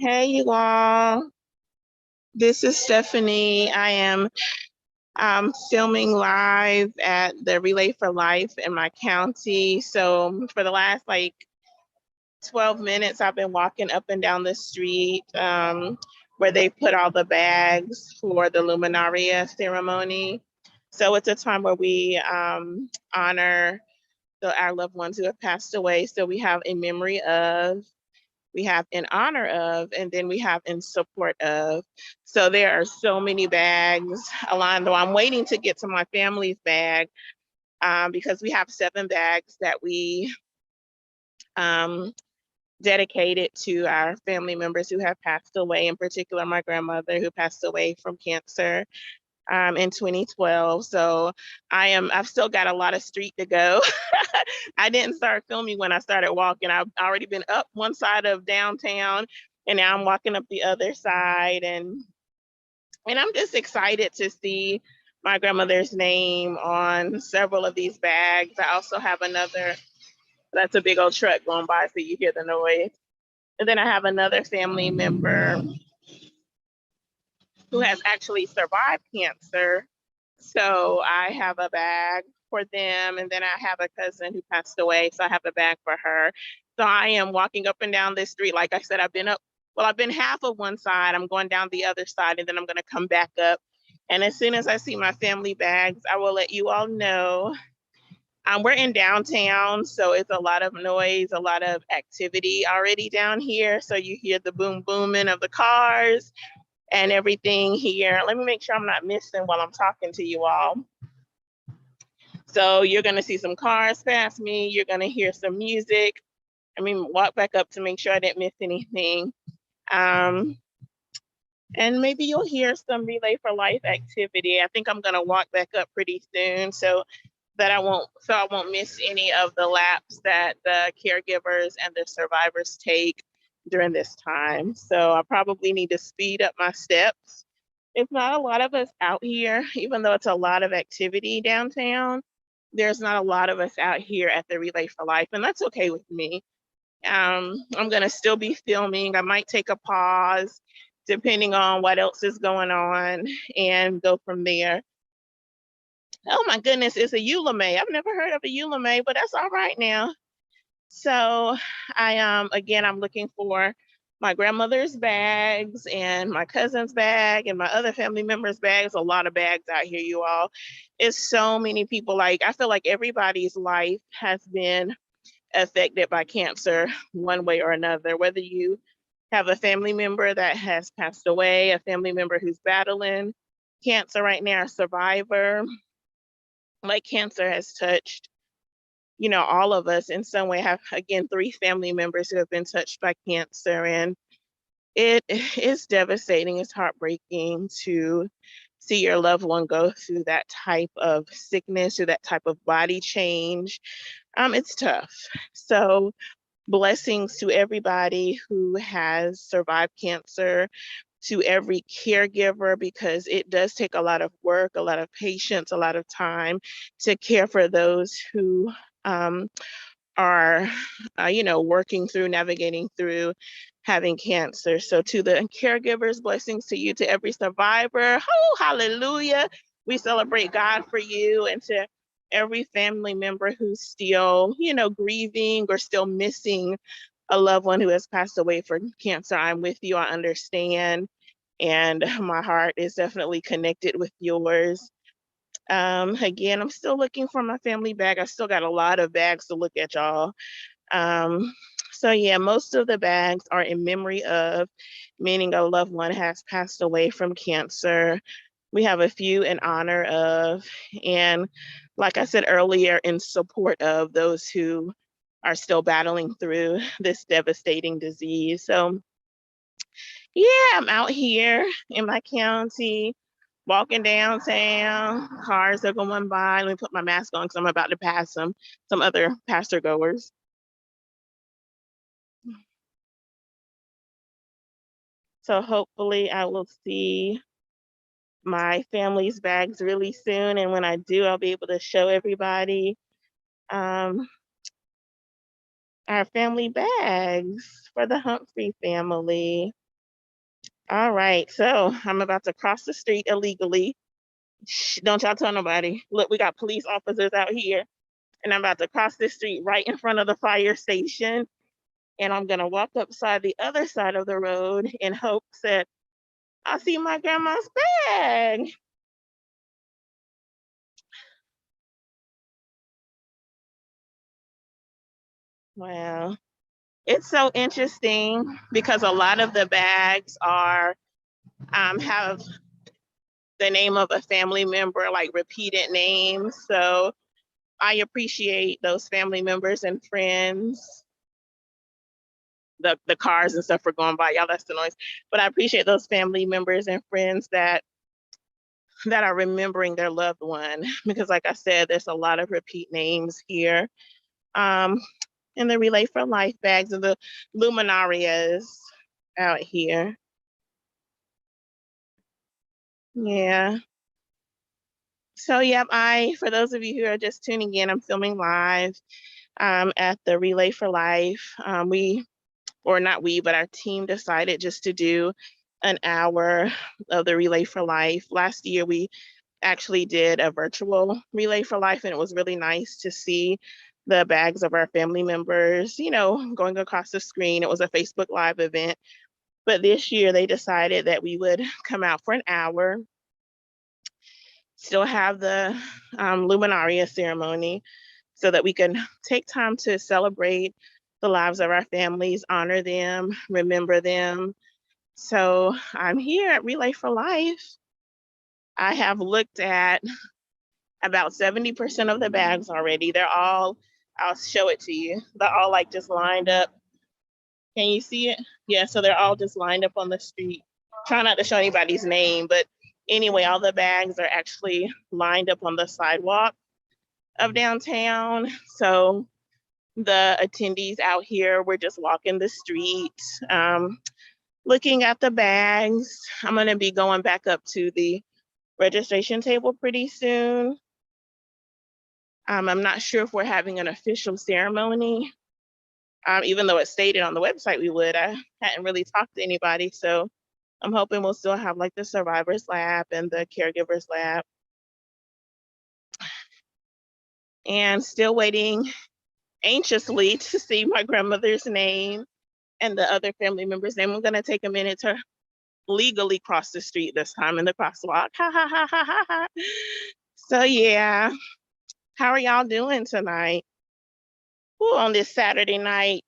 Hey, you all. This is Stephanie. I am filming live at the Relay for Life in my county. So for the last 12 minutes, I've been walking up and down the street where they put all the bags for the Luminaria ceremony. So it's a time where we honor our loved ones who have passed away. So we have in memory of, we have in honor of, and then we have in support of. So there are so many bags aligned, though I'm waiting to get to my family's bag because we have 7 bags that we dedicated to our family members who have passed away, in particular my grandmother who passed away from cancer in 2012. So I've still got a lot of street to go. I didn't start filming when I started walking. I've already been up one side of downtown and now I'm walking up the other side, and I'm just excited to see my grandmother's name on several of these bags. I also have another, that's a big old truck going by so you hear the noise. And then I have another family member who has actually survived cancer. So I have a bag for them. And then I have a cousin who passed away. So I have a bag for her. So I am walking up and down this street. Like I said, I've been half of one side. I'm going down the other side and then I'm going to come back up. And as soon as I see my family bags, I will let you all know. We're in downtown, so it's a lot of noise, a lot of activity already down here. So you hear the boom booming of the cars and everything here. Let me make sure I'm not missing while I'm talking to you all. So you're gonna see some cars pass me. You're gonna hear some music. Walk back up to make sure I didn't miss anything. And maybe you'll hear some Relay for Life activity. I think I'm gonna walk back up pretty soon so I won't miss any of the laps that the caregivers and the survivors take during this time. So I probably need to speed up my steps. It's not a lot of us out here, even though it's a lot of activity downtown. There's not a lot of us out here at the Relay for Life, and that's okay with me. I'm gonna still be filming. I might take a pause depending on what else is going on and go from there. Oh my goodness, it's a Ulame. I've never heard of a Ulame, but that's all right now. So I'm looking for my grandmother's bags and my cousin's bag and my other family members' bags. A lot of bags out here, you all. It's so many people. I feel like everybody's life has been affected by cancer one way or another, whether you have a family member that has passed away, a family member who's battling cancer right now, a survivor. Like cancer has touched, all of us in some way. I have, again, 3 family members who have been touched by cancer, and it is devastating. It's heartbreaking to see your loved one go through that type of sickness or that type of body change. It's tough. So blessings to everybody who has survived cancer, to every caregiver, because it does take a lot of work, a lot of patience, a lot of time to care for those who are, working through, navigating through having cancer. So to the caregivers, blessings to you, to every survivor. Oh, hallelujah. We celebrate God for you, and to every family member who's still, grieving or still missing a loved one who has passed away from cancer. I'm with you. I understand. And my heart is definitely connected with yours. Again, I'm still looking for my family bag. I still got a lot of bags to look at, y'all. So yeah, most of the bags are in memory of, meaning a loved one has passed away from cancer. We have a few in honor of, and like I said earlier, in support of those who are still battling through this devastating disease. So yeah, I'm out here in my county, walking downtown. Cars are going by. Let me put my mask on because I'm about to pass some other pastor goers. So hopefully I will see my family's bags really soon. And when I do, I'll be able to show everybody our family bags for the Humphrey family. All right, so I'm about to cross the street illegally. Shh, don't y'all tell nobody. Look, we got police officers out here, and I'm about to cross the street right in front of the fire station. And I'm gonna walk upside the other side of the road in hopes that I'll see my grandma's bag. Well, it's so interesting because a lot of the bags are have the name of a family member, like repeated names. So I appreciate those family members and friends. The cars and stuff are going by, y'all. That's the noise. But I appreciate those family members and friends that are remembering their loved one because, like I said, there's a lot of repeat names here. Um, and the Relay for Life bags and the luminarias out here. Yeah. So, yep, for those of you who are just tuning in, I'm filming live at the Relay for Life. But our team decided just to do an hour of the Relay for Life. Last year, we actually did a virtual Relay for Life, and it was really nice to see the bags of our family members, going across the screen. It was a Facebook Live event. But this year, they decided that we would come out for an hour, still have the Luminaria ceremony, so that we can take time to celebrate the lives of our families, honor them, remember them. So I'm here at Relay for Life. I have looked at about 70% of the bags already. I'll show it to you. They're all like just lined up. Can you see it? Yeah, so they're all just lined up on the street. Try not to show anybody's name, but anyway, all the bags are actually lined up on the sidewalk of downtown. So the attendees out here, we're just walking the street, looking at the bags. I'm gonna be going back up to the registration table pretty soon. I'm not sure if we're having an official ceremony, even though it stated on the website we would. I hadn't really talked to anybody, so I'm hoping we'll still have like the survivors lab and the caregivers lab. And still waiting anxiously to see my grandmother's name and the other family members' name. I'm gonna take a minute to legally cross the street this time in the crosswalk. Ha ha ha ha ha ha. So yeah, how are y'all doing tonight? Ooh, on this Saturday night.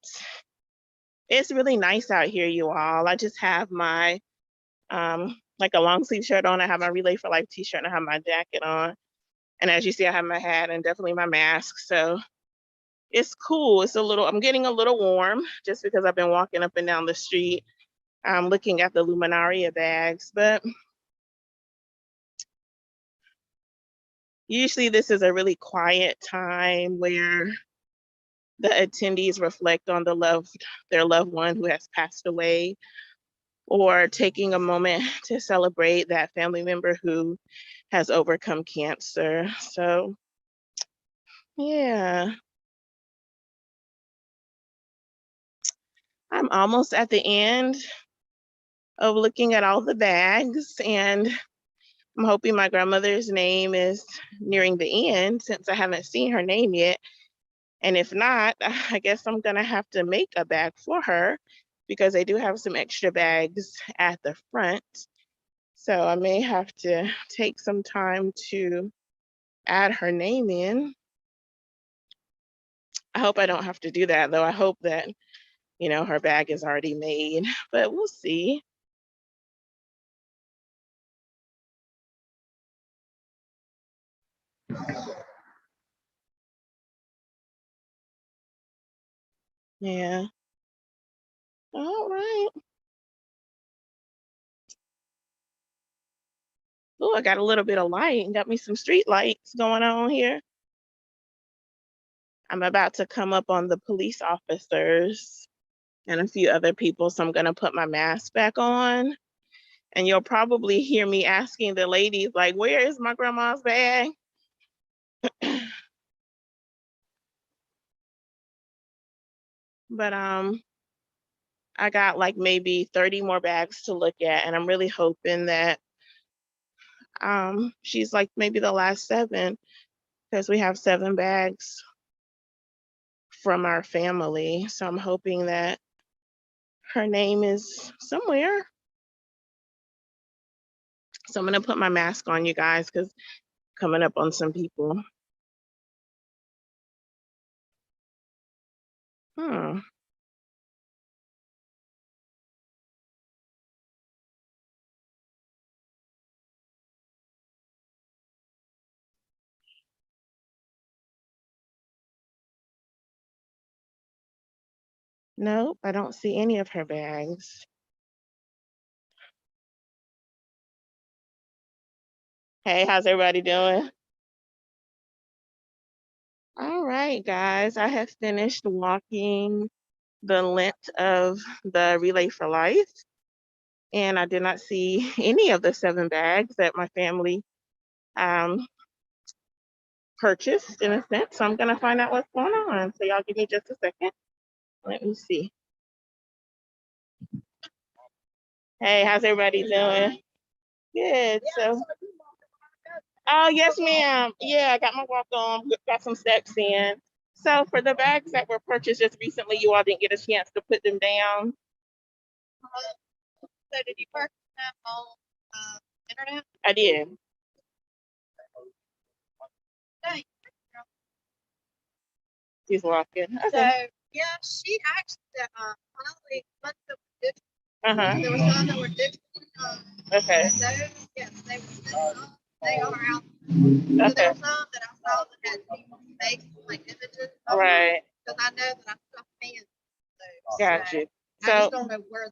It's really nice out here, you all. I just have my like a long sleeve shirt on. I have my Relay for Life t-shirt and I have my jacket on. And as you see, I have my hat and definitely my mask. So it's cool. I'm getting a little warm just because I've been walking up and down the street, looking at the Luminaria bags. But usually this is a really quiet time where the attendees reflect on their loved one who has passed away, or taking a moment to celebrate that family member who has overcome cancer. So yeah, I'm almost at the end of looking at all the bags, and I'm hoping my grandmother's name is nearing the end since I haven't seen her name yet. And if not, I guess I'm gonna have to make a bag for her because they do have some extra bags at the front. So I may have to take some time to add her name in. I hope I don't have to do that though. I hope that, her bag is already made, but we'll see. Yeah. All right. Oh, I got a little bit of light and got me some street lights going on here. I'm about to come up on the police officers and a few other people, so I'm gonna put my mask back on. And you'll probably hear me asking the ladies, like, where is my grandma's bag? But I got like maybe 30 more bags to look at, and I'm really hoping that she's like maybe the last 7, because we have 7 bags from our family. So I'm hoping that her name is somewhere. So I'm gonna put my mask on, you guys, because coming up on some people. Hmm. Nope, I don't see any of her bags. Hey, how's everybody doing? All right, guys, I have finished walking the length of the Relay for Life, and I did not see any of the 7 bags that my family um, purchased, in a sense. So I'm gonna find out what's going on. So y'all give me just a second. Let me see. Hey, how's everybody doing? Good. So, oh yes, ma'am. Yeah, I got my walk on. Got some steps in. So for the bags that were purchased just recently, you all didn't get a chance to put them down. So did you purchase them on internet? I did. She's walking. Okay. So yeah, she actually finally put them digital. There were some that were digital. Okay. Those, yes, they were. They are out. Okay. So there were some that I saw that had fake like images. Right. Because I know that I still fans. Got you. So I just don't know where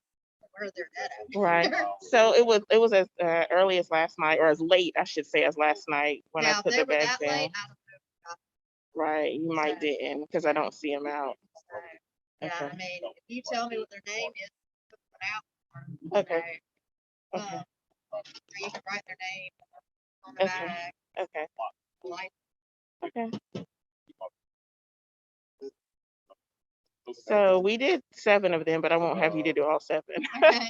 they're at. Right. So it was as early as last night, or as late, I should say, as last night when I put the bags in. Late, I don't know. Right. You might didn't, because I don't see them out. Yeah. Okay. I mean, if you tell me what their name is, put it out. Okay. Okay. Or you can write their name on the bag. Okay. Okay. So we did 7 of them, but I won't have you to do all 7. Okay.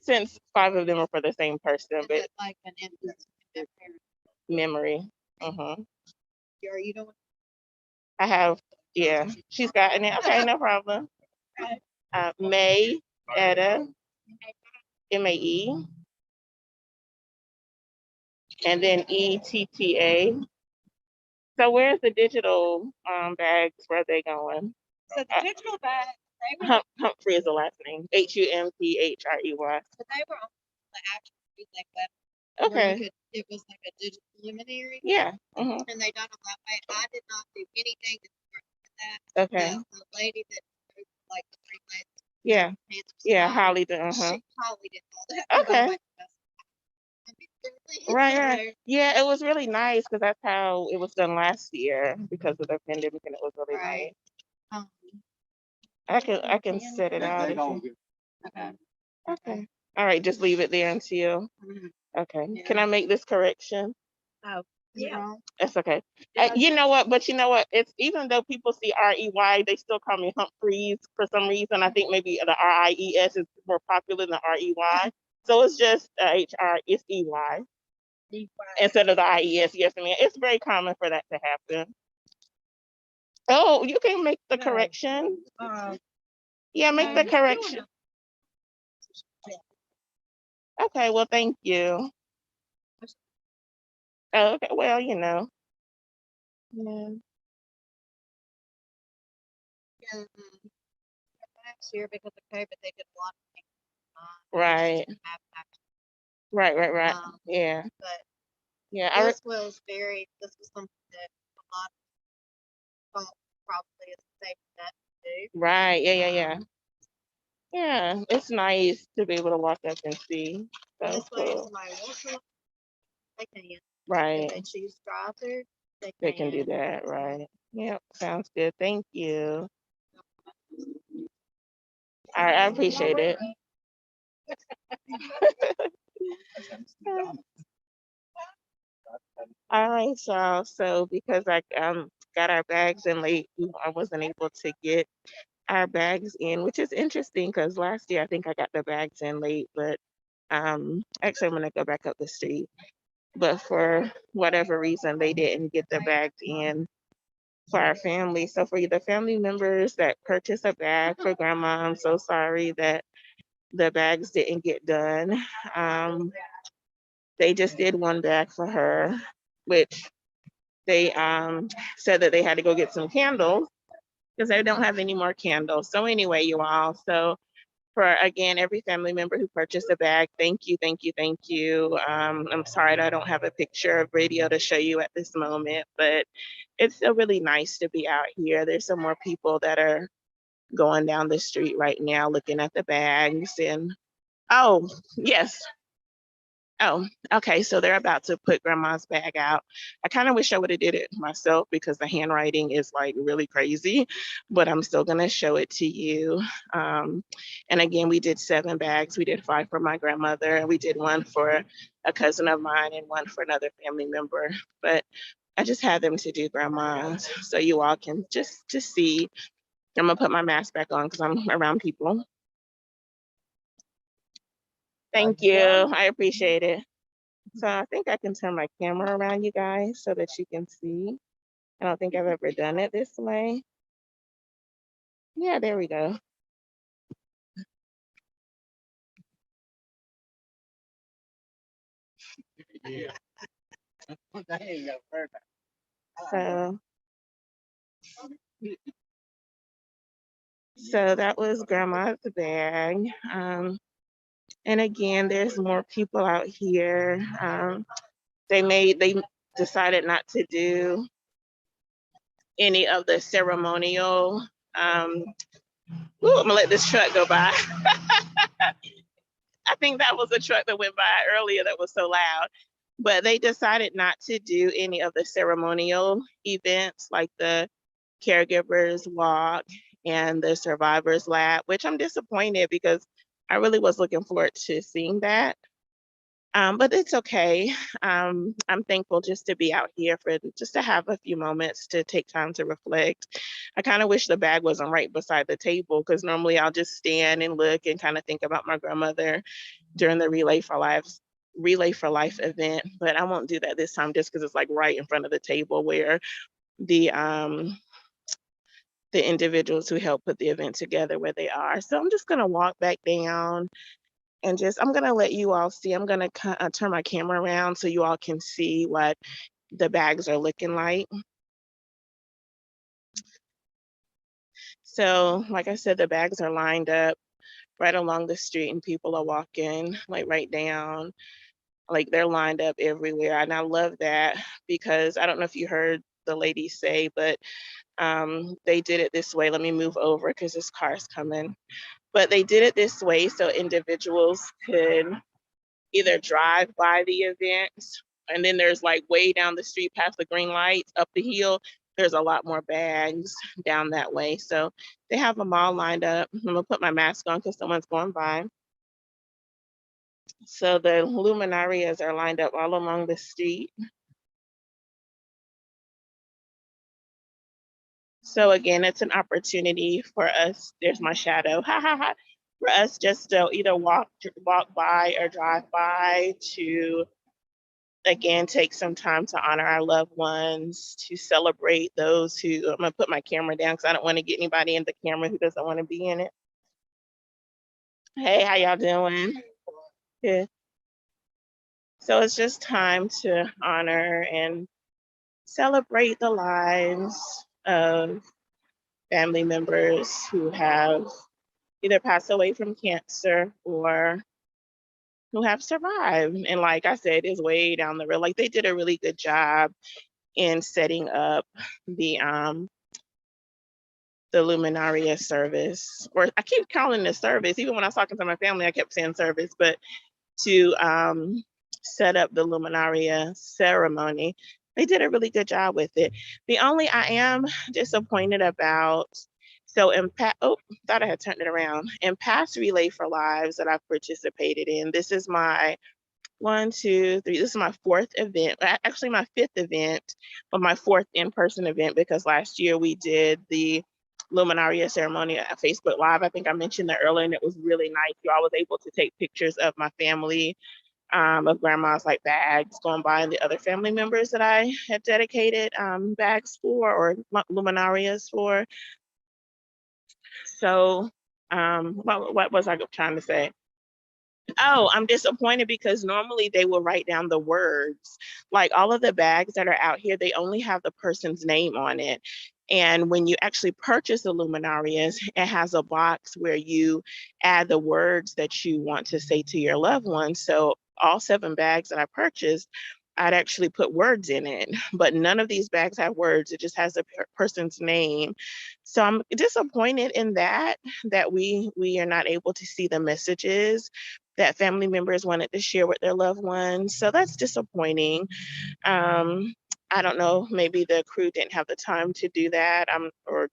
Since 5 of them are for the same person. But it like an memory. Are you doing? I have, yeah. She's gotten it. Okay, no problem. May, Etta, MAE, and then ETTA. So where's the digital bags? Where are they going? So the digital bags, Humphrey is the last name. HUMPHREY. But they were on the actual Relay web. Okay. It was like a digital preliminary. Yeah. And they done it that way. I did not do anything to that. Okay. The lady that like the Relays. Yeah. Yeah, Holly did. Holly did all that. Okay. Right. Yeah, it was really nice because that's how it was done last year because of the pandemic, and it was really nice. I can set it out. Okay. Okay. All right, just leave it there until. Okay. Yeah. Can I make this correction? Oh, yeah. That's okay. You know what? But you know what? It's even though people see REY, they still call me Humphreys for some reason. I think maybe the RIES is more popular than REY. So it's just HR. It's EY instead of the IES. Yes, I mean it's very common for that to happen. Oh, you can make the correction. Yeah, make the correction. Okay, well, thank you. Oh, okay, well, you know. Yeah. Last year because of COVID, they did a lot of things. Right. Right. Yeah. But yeah, this was something that a lot of folks probably is safe that to do. Right. Yeah. Yeah, it's nice to be able to walk up and see. So this way, if somebody wants to, they can. Right. If they choose to drive through, they can do that. Right. Yep. Sounds good. Thank you. All right, I appreciate it. All right, y'all. So because I got our bags in late, I wasn't able to get our bags in, which is interesting because last year I think I got the bags in late, but actually I'm gonna go back up the street. But for whatever reason, they didn't get the bags in for our family. So for the family members that purchased a bag for grandma, I'm so sorry that the bags didn't get done. Um, they just did one bag for her, which they said that they had to go get some candles because they don't have any more candles. So anyway, you all, so for again, every family member who purchased a bag, thank you, thank you, thank you. I'm sorry that I don't have a picture or video to show you at this moment, but it's still really nice to be out here. There's some more people that are going down the street right now looking at the bags and oh, yes. Oh, okay. So they're about to put grandma's bag out. I kind of wish I would have did it myself because the handwriting is like really crazy, but I'm still gonna show it to you. And again, we did 7 bags. We did 5 for my grandmother, and we did 1 for a cousin of mine and 1 for another family member. But I just had them to do grandma's so you all can just see. I'm gonna put my mask back on because I'm around people. Thank you. I appreciate it. So I think I can turn my camera around you guys so that you can see. I don't think I've ever done it this way. Yeah, there we go. So, so that was grandma's bag. And again, there's more people out here. They decided not to do any of the ceremonial. Ooh, I'm gonna let this truck go by. I think that was a truck that went by earlier that was so loud. But they decided not to do any of the ceremonial events like the caregivers walk and the survivors lab, which I'm disappointed because I really was looking forward to seeing that. But it's okay. I'm thankful just to be out here for just to have a few moments to take time to reflect. I kind of wish the bag wasn't right beside the table because normally I'll just stand and look and kind of think about my grandmother during the Relay for Life event, but I won't do that this time just because it's like right in front of the table where the individuals who helped put the event together where they are. So I'm just gonna walk back down and I'm gonna let you all see. I'm gonna turn my camera around so you all can see what the bags are looking like. So like I said, the bags are lined up right along the street and people are walking like right down. Like they're lined up everywhere. And I love that because I don't know if you heard the lady say, but they did it this way. Let me move over because this car is coming. But they did it this way so individuals could either drive by the event and then there's like way down the street past the green lights up the hill. There's a lot more bags down that way. So they have them all lined up. I'm gonna put my mask on because someone's going by. So the luminarias are lined up all along the street. So again, it's an opportunity for us. There's my shadow. Ha ha ha. For us just to either walk by or drive by to again take some time to honor our loved ones, to celebrate those who. I'm gonna put my camera down because I don't want to get anybody in the camera who doesn't want to be in it. Hey, how y'all doing? Yeah. So it's just time to honor and celebrate the lives of family members who have either passed away from cancer or who have survived. And like I said, it's way down the road. Like they did a really good job in setting up the Luminaria service, or I keep calling it service. Even when I was talking to my family, I kept saying service, but to set up the Luminaria ceremony, they did a really good job with it. The only I am disappointed about, so thought I had turned it around. In past Relay for Lives that I've participated in, this is my 1, 2, 3. This is my 4th event. Actually, my 5th event, but my 4th in-person event because last year we did the Luminaria ceremony at Facebook Live. I think I mentioned that earlier, and it was really nice. You all was able to take pictures of my family, of grandma's like bags going by, and the other family members that I had dedicated bags for, or luminarias for. So what was I trying to say? Oh, I'm disappointed because normally they will write down the words. Like all of the bags that are out here, they only have the person's name on it. And when you actually purchase the luminarias, it has a box where you add the words that you want to say to your loved one. So all 7 bags that I purchased, I'd actually put words in it, but none of these bags have words. It just has a person's name. So I'm disappointed in that we are not able to see the messages that family members wanted to share with their loved ones. So that's disappointing. I don't know, maybe the crew didn't have the time to do that. Or,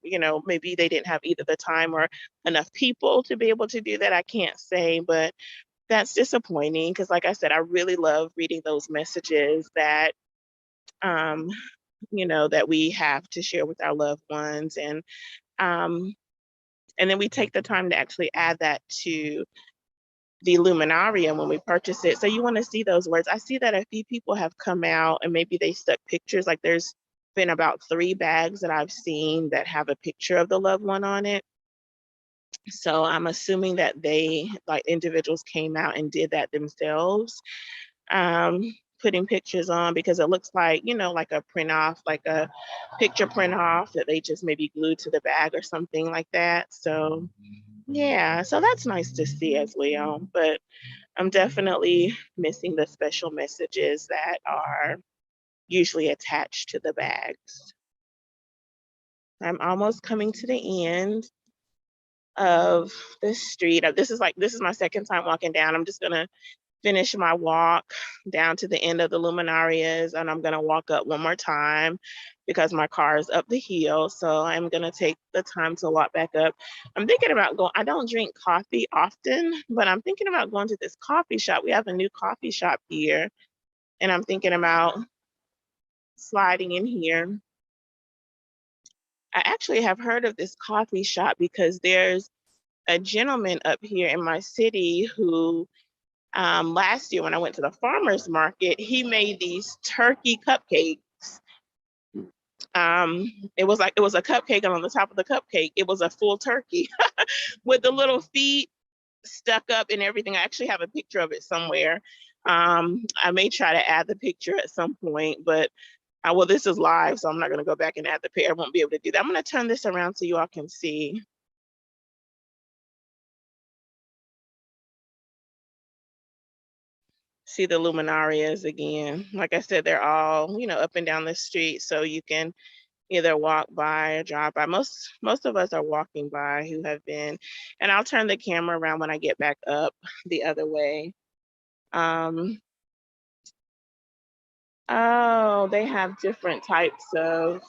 maybe they didn't have either the time or enough people to be able to do that. I can't say, but that's disappointing because, like I said, I really love reading those messages that, um, that we have to share with our loved ones. Um, and then we take the time to actually add that to the luminaria when we purchase it. So you want to see those words. I see that a few people have come out and maybe they stuck pictures. Like there's been about 3 bags that I've seen that have a picture of the loved one on it. So I'm assuming that they, like individuals, came out and did that themselves, putting pictures on, because it looks like, like a print off, like a picture print off that they just maybe glued to the bag or something like that. So yeah, so that's nice to see as well. But I'm definitely missing the special messages that are usually attached to the bags. I'm almost coming to the end of the street. This is my second time walking down. I'm just gonna finish my walk down to the end of the luminarias, and I'm gonna walk up one more time because my car is up the hill. So I'm gonna take the time to walk back up. I'm thinking about going. I don't drink coffee often, but I'm thinking about going to this coffee shop. We have a new coffee shop here, and I'm thinking about sliding in here. I actually have heard of this coffee shop because there's a gentleman up here in my city who, last year when I went to the farmer's market, he made these turkey cupcakes. It was a cupcake, and on the top of the cupcake, it was a full turkey with the little feet stuck up and everything. I actually have a picture of it somewhere. I may try to add the picture at some point, but well, this is live, so I'm not going to go back and add the picture. I won't be able to do that. I'm going to turn this around so you all can see. See the luminarias again. Like I said, they're all, up and down the street, so you can either walk by or drive by. Most of us are walking by who have been, and I'll turn the camera around when I get back up the other way. Oh, they have different types of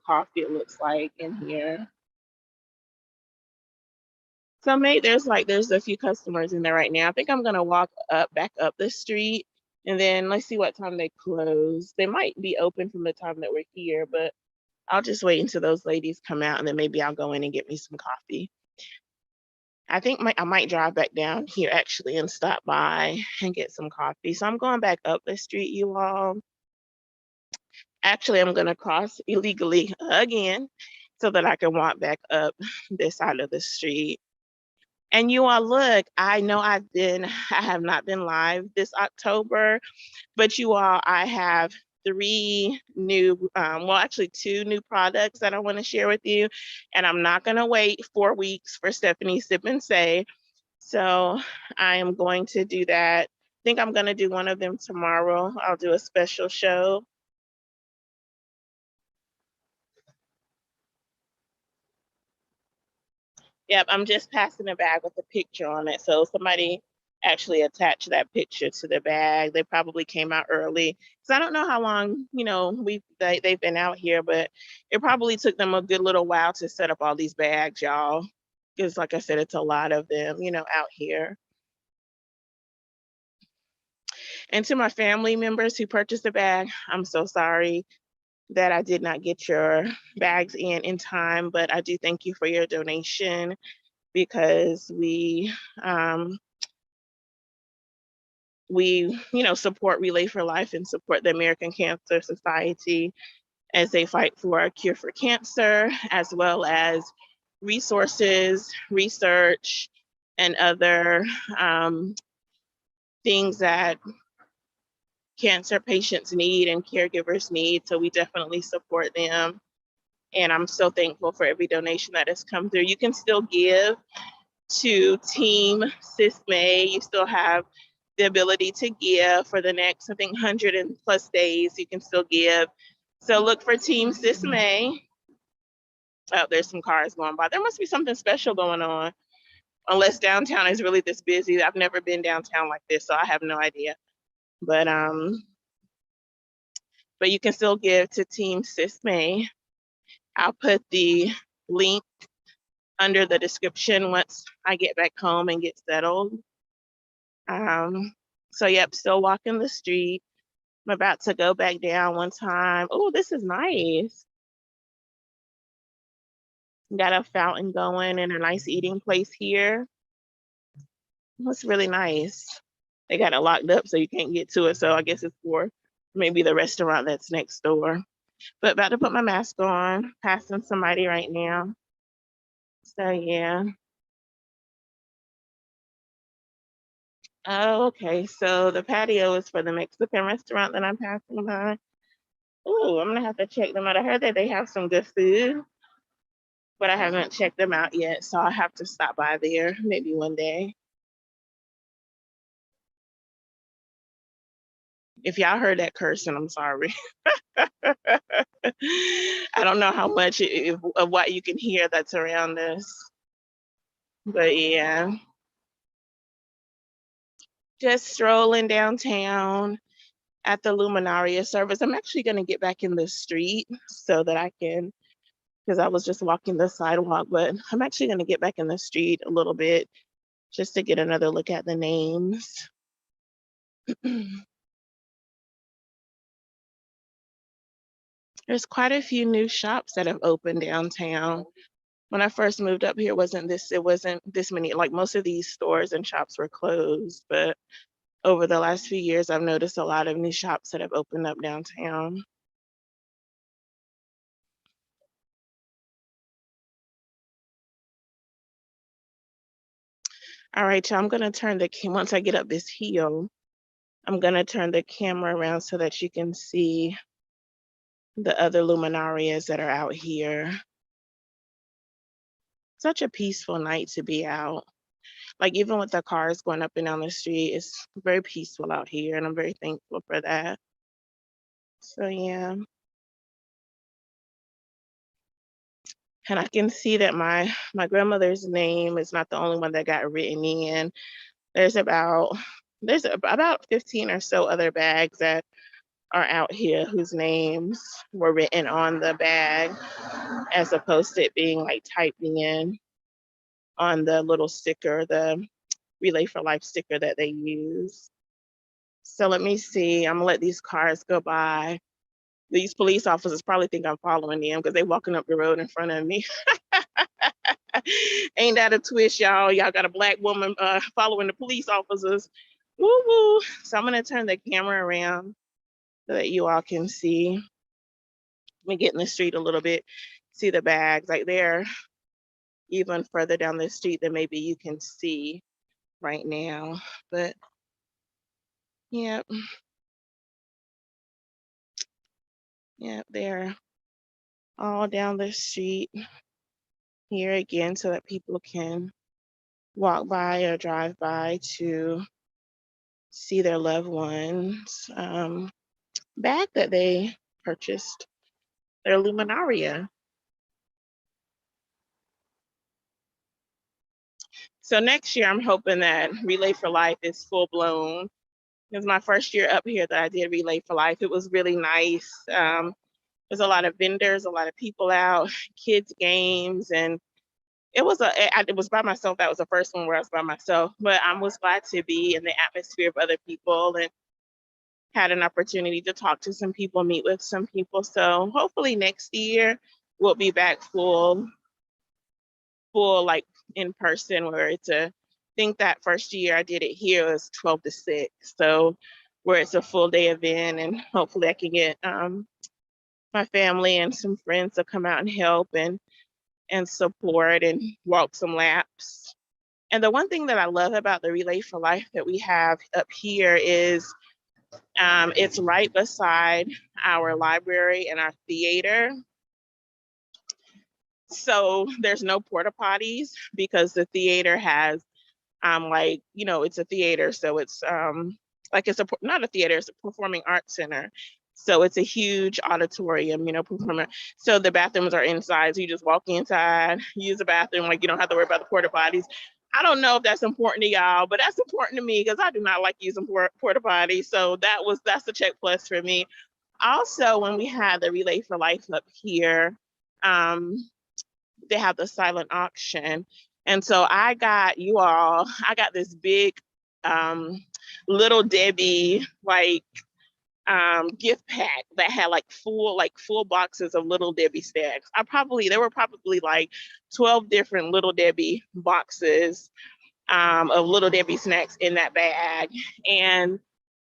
coffee, it looks like, in here. So there's a few customers in there right now. I think I'm gonna walk back up the street, and then let's see what time they close. They might be open from the time that we're here, but I'll just wait until those ladies come out, and then maybe I'll go in and get me some coffee. I think I might drive back down here actually and stop by and get some coffee. So I'm going back up the street, you all. Actually, I'm gonna cross illegally again so that I can walk back up this side of the street. And you all, look, I know I have not been live this October, but you all, I have 3 new, well, actually 2 new products that I want to share with you. And I'm not going to wait 4 weeks for Stephanie Sip and Say. So I am going to do that. I think I'm going to do one of them tomorrow. I'll do a special show. Yep, I'm just passing a bag with a picture on it. So somebody actually attached that picture to the bag. They probably came out early. So I don't know how long, they've been out here, but it probably took them a good little while to set up all these bags, y'all. Because like I said, it's a lot of them, out here. And to my family members who purchased the bag, I'm so sorry. that I did not get your bags in time, but I do thank you for your donation because we support Relay for Life and support the American Cancer Society as they fight for a cure for cancer, as well as resources, research, and other things that cancer patients need and caregivers need. So we definitely support them. And I'm so thankful for every donation that has come through. You can still give to Team SisMay. You still have the ability to give for the next, I think, 100 and plus days. You can still give. So look for Team SisMay. Oh, there's some cars going by. There must be something special going on, unless downtown is really this busy. I've never been downtown like this, so I have no idea. But you can still give to Team SisMay. I'll put the link under the description once I get back home and get settled. So yep, still walking the street. I'm about to go back down one time. Oh, this is nice. Got a fountain going and a nice eating place here. It's really nice. They got it locked up so you can't get to it. So I guess it's for maybe the restaurant that's next door. But about to put my mask on, passing somebody right now. So yeah. Oh, okay. So the patio is for the Mexican restaurant that I'm passing by. Oh, I'm gonna have to check them out. I heard that they have some good food, but I haven't checked them out yet. So I'll have to stop by there maybe one day. If y'all heard that cursing, I'm sorry. I don't know how much of what you can hear that's around us. But yeah, just strolling downtown at the Luminaria service. I'm actually going to get back in the street so that I can, because I was just walking the sidewalk, but I'm actually going to get back in the street a little bit just to get another look at the names. There's quite a few new shops that have opened downtown. When I first moved up here, it wasn't this many, like most of these stores and shops were closed, but over the last few years, I've noticed a lot of new shops that have opened up downtown. All right, y'all, I'm gonna turn once I get up this hill, I'm gonna turn the camera around so that you can see the other luminarias that are out here. Such a peaceful night to be out. Like even with the cars going up and down the street, it's very peaceful out here, and I'm very thankful for that. So yeah. And I can see that my grandmother's name is not the only one that got written in. There's about 15 or so other bags that are out here whose names were written on the bag as opposed to it being like typed in on the little sticker, the Relay for Life sticker that they use. So let me see. I'm gonna let these cars go by. These police officers probably think I'm following them because they're walking up the road in front of me. Ain't that a twist, y'all? Y'all got a black woman following the police officers. Woo woo. So I'm gonna turn the camera around so that you all can see. Let me get in the street a little bit, see the bags. Like they're even further down the street than maybe you can see right now. But yeah, they're all down the street here again so that people can walk by or drive by to see their loved ones bag that they purchased, their luminaria. So next year, I'm hoping that Relay for Life is full blown. It was my first year up here that I did Relay for Life. It was really nice. There's a lot of vendors, a lot of people out, kids games, and it was by myself. That was the first one where I was by myself, but I was glad to be in the atmosphere of other people and had an opportunity to talk to some people, meet with some people. So hopefully next year we'll be back full like in person, where it's I think that first year I did it here was 12 to 6. So where it's a full day event, and hopefully I can get my family and some friends to come out and help and support and walk some laps. And the one thing that I love about the Relay for Life that we have up here is it's right beside our library and our theater. So there's no porta potties because the theater has like, you know, it's a theater. So it's like it's not a theater, it's a performing arts center. So it's a huge auditorium, you know, performer. So the bathrooms are inside. So you just walk inside, use the bathroom, like you don't have to worry about the porta potties. I don't know if that's important to y'all, but that's important to me because I do not like using porta potties. So that's a check plus for me. Also, when we had the Relay for Life up here, they have the silent auction. And so I got this big Little Debbie gift pack that had like full boxes of Little Debbie snacks. There were probably like 12 different Little Debbie boxes of Little Debbie snacks in that bag. And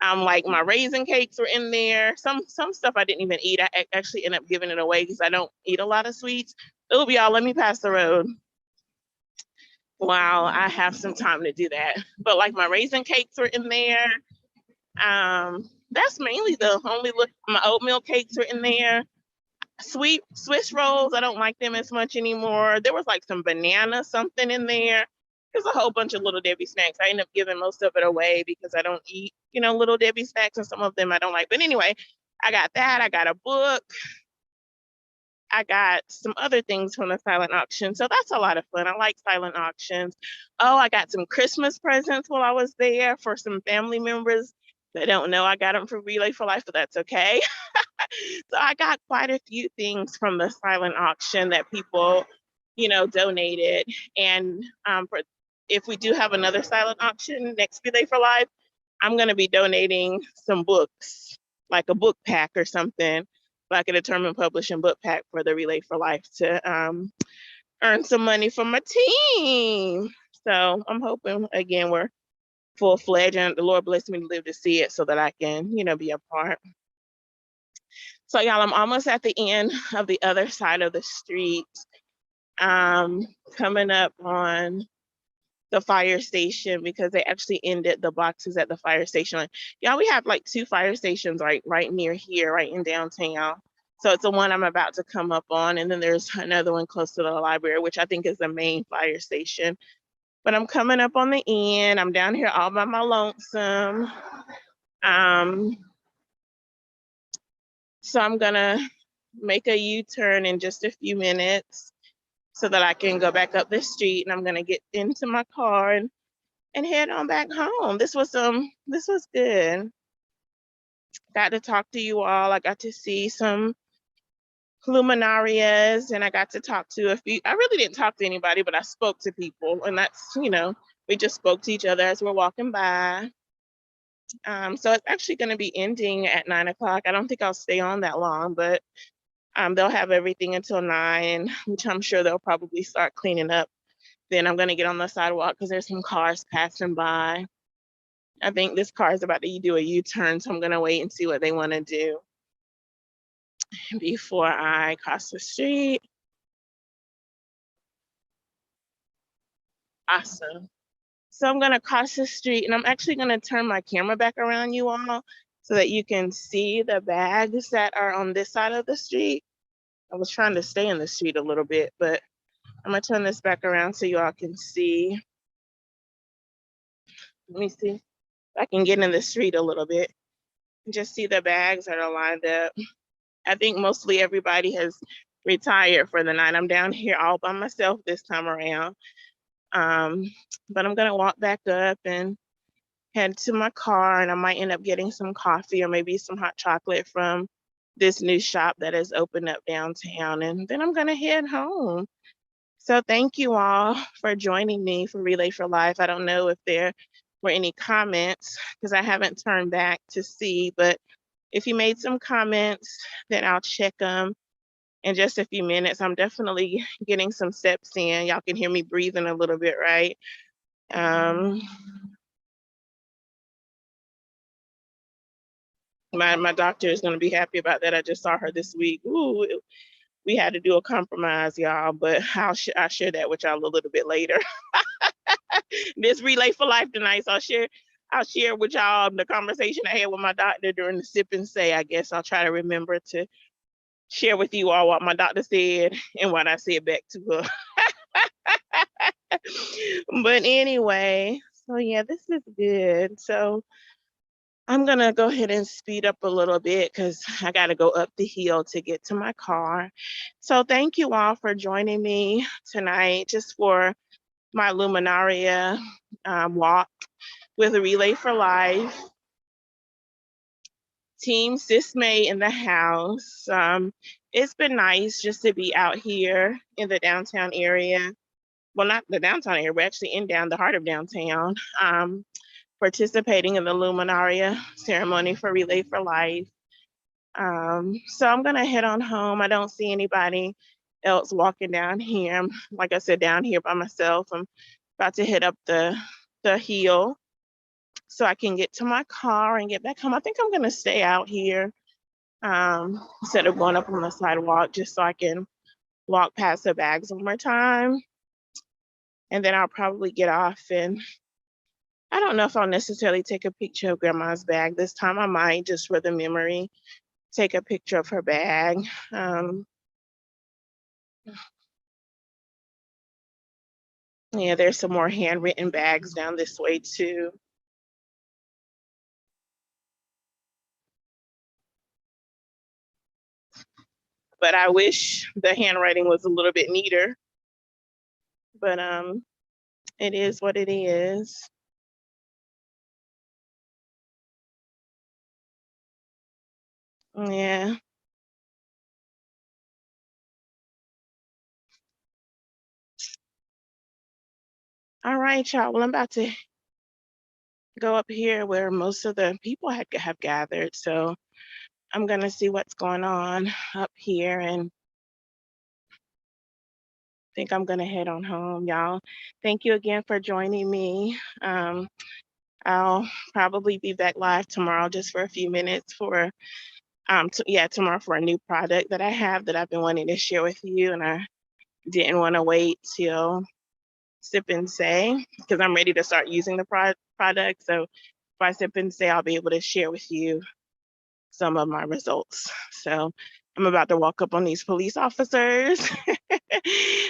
like my raisin cakes were in there. Some stuff I didn't even eat. I actually ended up giving it away because I don't eat a lot of sweets. Ooh, y'all, let me pass the road while I have some time to do that. But like my raisin cakes were in there. That's mainly the only look. My oatmeal cakes were in there. Sweet Swiss rolls, I don't like them as much anymore. There was like some banana something in there. There's a whole bunch of Little Debbie snacks. I end up giving most of it away because I don't eat, you know, Little Debbie snacks, and some of them I don't like. But anyway, I got that. I got a book. I got some other things from the silent auction. So that's a lot of fun. I like silent auctions. Oh, I got some Christmas presents while I was there for some family members. They don't know I got them for Relay for Life, but that's okay. So I got quite a few things from the silent auction that people, you know, donated. And if we do have another silent auction next Relay for Life, I'm going to be donating some books, like a book pack or something, like a Determined Publishing book pack for the Relay for Life to earn some money for my team. So I'm hoping, again, we're full-fledged, and the Lord bless me to live to see it so that I can, you know, be a part. So y'all, I'm almost at the end of the other side of the street, coming up on the fire station, because they actually ended the boxes at the fire station. Y'all, we have like 2 fire stations right near here, right in downtown. So it's the one I'm about to come up on, and then there's another one close to the library, which I think is the main fire station. But I'm coming up on the end. I'm down here all by my lonesome. So I'm gonna make a U-turn in just a few minutes so that I can go back up the street, and I'm gonna get into my car and head on back home. This was good. Got to talk to you all. I got to see some luminarias, and I got to talk to a few. I really didn't talk to anybody, but I spoke to people, and that's, you know, we just spoke to each other as we're walking by. So it's actually going to be ending at 9 o'clock. I don't think I'll stay on that long, but they'll have everything until 9, which I'm sure they'll probably start cleaning up. Then I'm going to get on the sidewalk because there's some cars passing by. I think this car is about to do a U-turn, so I'm going to wait and see what they want to do before I cross the street. Awesome. So I'm going to cross the street, and I'm actually going to turn my camera back around you all so that you can see the bags that are on this side of the street. I was trying to stay in the street a little bit, but I'm going to turn this back around so you all can see. Let me see if I can get in the street a little bit and just see the bags that are lined up. I think mostly everybody has retired for the night. I'm down here all by myself this time around. But I'm gonna walk back up and head to my car, and I might end up getting some coffee or maybe some hot chocolate from this new shop that has opened up downtown, and then I'm gonna head home. So thank you all for joining me for Relay for Life. I don't know if there or any comments, because I haven't turned back to see, but if you made some comments, then I'll check them in just a few minutes. I'm definitely getting some steps in. Y'all can hear me breathing a little bit, right? My doctor is going to be happy about that. I just saw her this week. Ooh, we had to do a compromise, y'all, but I'll share that with y'all a little bit later. This Relay for Life tonight, so I'll share with y'all the conversation I had with my doctor during the sip and say. I guess I'll try to remember to share with you all what my doctor said and what I said back to her. But anyway, so yeah, this is good. So I'm gonna go ahead and speed up a little bit because I gotta go up the hill to get to my car. So thank you all for joining me tonight just for my Luminaria walk with a Relay for Life. Team Sis May in the house. It's been nice just to be out here in the downtown area. Well, not the downtown area, we're actually in the heart of downtown, participating in the Luminaria ceremony for Relay for Life. So I'm gonna head on home. I don't see anybody else walking down here. I'm, like I said, down here by myself. I'm about to hit up the hill so I can get to my car and get back home. I think I'm gonna stay out here instead of going up on the sidewalk, just so I can walk past the bags one more time. And then I'll probably get off, and I don't know if I'll necessarily take a picture of grandma's bag this time. I might, just for the memory, take a picture of her bag. Yeah, there's some more handwritten bags down this way too. But I wish the handwriting was a little bit neater. But it is what it is. Yeah. All right, y'all. Well, I'm about to go up here where most of the people have gathered. So I'm gonna see what's going on up here, and think I'm gonna head on home, y'all. Thank you again for joining me. I'll probably be back live tomorrow just for a few minutes for tomorrow for a new product that I have that I've been wanting to share with you, and I didn't want to wait till Sip and Say because I'm ready to start using the product. So if I Sip and Say, I'll be able to share with you some of my results. So I'm about to walk up on these police officers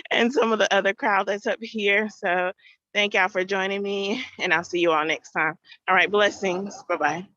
and some of the other crowd that's up here. So thank y'all for joining me, and I'll see you all next time. All right, blessings. Bye-bye.